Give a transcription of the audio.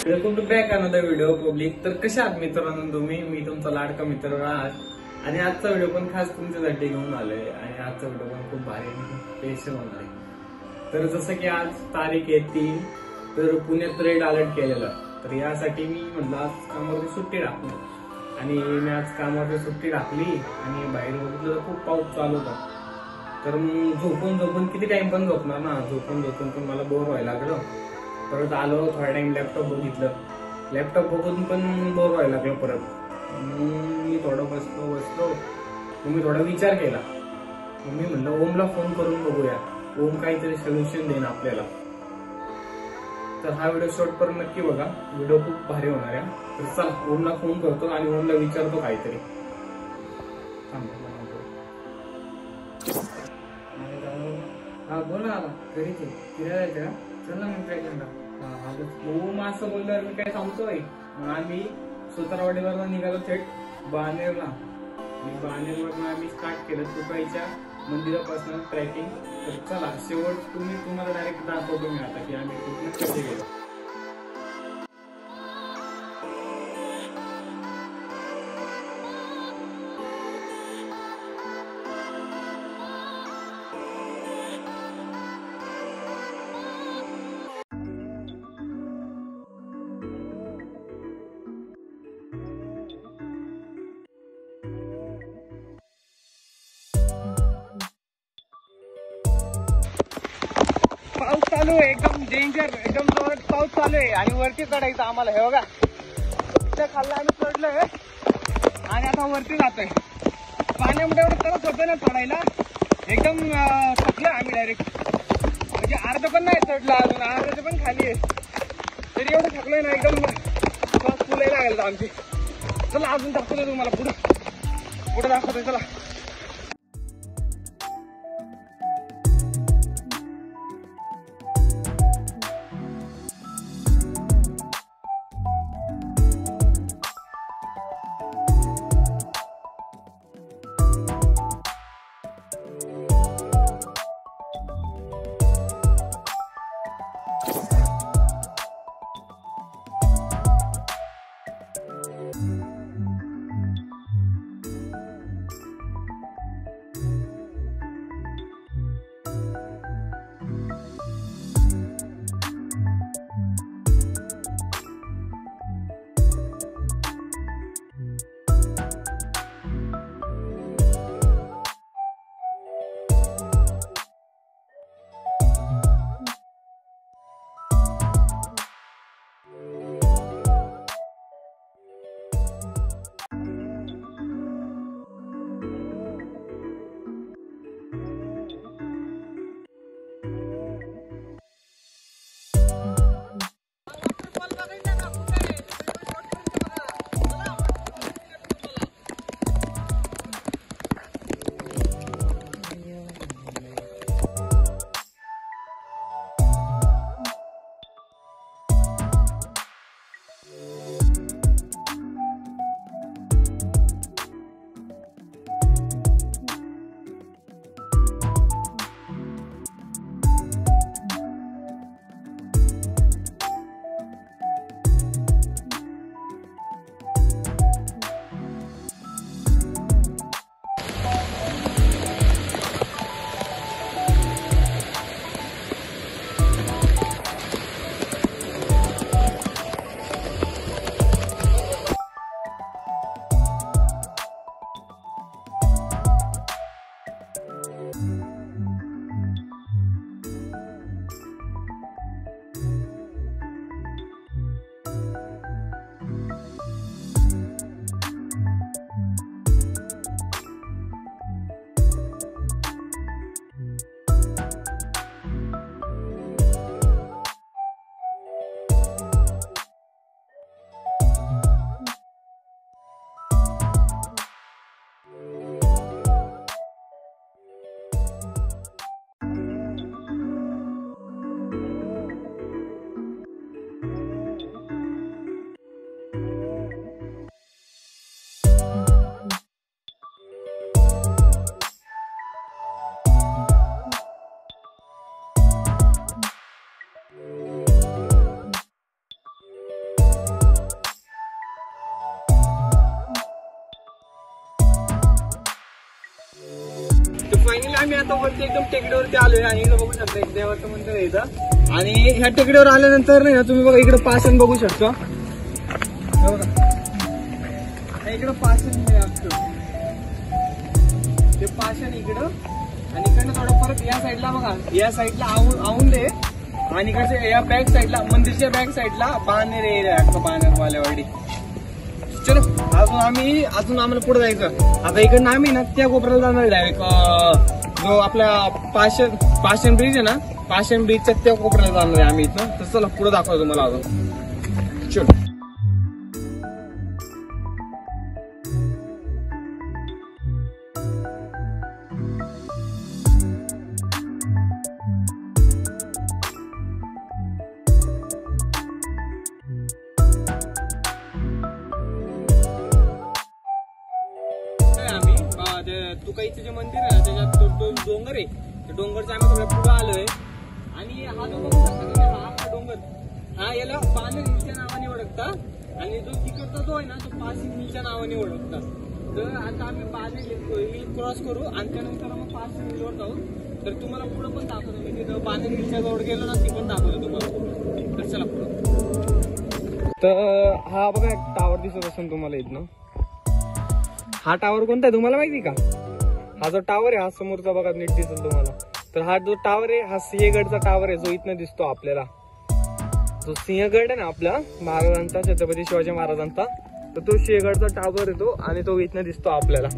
Welcome to back another video public. तर कशा आहात मित्रांनो तुम्ही? मी तुमचा लाडका मित्र राज आणि आजचा व्हिडिओ पण खास तुमच्यासाठी घेऊन आलोय आणि आजचा व्हिडिओ पण खूप भारी आणि खूप स्पेशल होणार आहे। तर जसं की आज तारीख आहे 3, तर पुण्यात रेड अलर्ट केलेला, तर यासाठी मी म्हटलं आज कामावरती सुट्टी टाकली आणि मी आज कामावरती सुट्टी टाकली आणि बाहेर बघितलं तर खूप पाऊस चालू होता। तर मग झोपून किती टाइम पण झोपणार ना, झोपून पण मला बोर व्हायला लागलं। परत आलो, थोडा टाइम लॅपटॉप बघितलं, लॅपटॉप बघून पण बोर व्हायला लागलं। परत मी थोडं बसलो मग मी थोडा विचार केला। मग मी म्हणलं ओमला फोन करून बघूया, ओम काहीतरी सोल्युशन देईन आपल्याला। तर हा व्हिडिओ शॉर्ट पर्यंत नक्की बघा, व्हिडिओ खूप भारी होणार आहे। तर चला ओमला फोन करतो आणि ओमला विचारतो काहीतरी। हा बोल ना, घरी फिरायला जायचं का? चल ना मग ट्रेकिंगला। ओम असं बोलल्यावर मी काय थांबतोय? मग आम्ही सुतारवाडीवर निघालो थेट बाणेरला आणि बाणेरवरून आम्ही स्टार्ट केलं तुकाईच्या मंदिरापासून ट्रेकिंग। तर चला शेवट तुम्हाला डायरेक्ट दाखवतो मी आता की आम्ही कुठून कसे गेलो। पाऊस चालू आहे, एकदम डेंजर, एकदम जोरात पाऊस चालू आहे आणि वरती चढायचं आम्हाला। हे बघा त्या खाल्ला आम्ही चढलोय आणि आता वरती जातोय। पाण्यामध्ये एवढं त्रास होतं ना चढायला, एकदम थकलो आम्ही डायरेक्ट। म्हणजे अर्ध पण नाही चढलं, अजून अर्ध्याचं पण खाली आहे, तरी एवढं थकलोय ना, एकदम श्वास फुलायला लागला आमची। चला अजून दाखवतोय तुम्हाला, पुढे दाखवतोय, चला। फायनली आम्ही आता वरती एकदम टेकडीवरती आलोय आणि इकडे बघू शकता एक देवाचं मंदिर आहे इथं. आणि ह्या टेकडीवर आल्यानंतर नाही ना तुम्ही बघा इकडे पाषाण बघू शकता. इकडं पाषाण ते पाषाण इकडं आणि इकडनं थोडं परत या साईडला बघा, या साईडला आवून दे आणि इकडे या बॅक साईडला मंदिरच्या बॅक साईडला बाणेर एरिया बाणेर वालेवाडी. चलो अजून आम्हाला पुढे जायचं. आता इकडनं आम्ही ना त्या कोपऱ्याला जाणार डायरेक्ट जो आपला पाषाण ब्रिज आहे ना, पाषाण ब्रिजच्या त्या कोपऱ्याला जाणार आहे आम्ही इथं. तर चला पुढे दाखवतो तुम्हाला अजून. चलो तुकाईचं जे मंदिर आहे ना त्याच्यात तो डोंगर आहे. त्या डोंगरच्या आम्ही थोड्या पुढे आलोय आणि हा जो बघू शकता हा डोंगर हा याला बाणेर हिलच्या नावाने ओळखतात आणि जो तिकडचा जो आहे ना तो पाषाण हिलच्या नावाने ओळखतात. तर आता आम्ही बाणेर हिल क्रॉस करू आणि त्यानंतर मग पाषाण हिलवर जाऊ. तर तुम्हाला पुढे पण दाखवतो मी तिथं बाणेर हिलच्या जवळ गेलो ना ती पण दाखवतो तुम्हाला. तर चला पुढं. तर हा बघा एक टावर दिसत असेल तुम्हाला इथनं. हा टावर कोणता आहे तुम्हाला माहिती का? हा जो टावर आहे हा समोरचा बघा नीट दिसेल तुम्हाला. तर हा जो टावर आहे हा सिंहगडचा टावर आहे जो इथनं दिसतो आपल्याला. जो सिंहगड आहे ना आपला महाराजांचा, छत्रपती शिवाजी महाराजांचा, तर तो सिंहगडचा टावर येतो आणि तो इथनं दिसतो आपल्याला.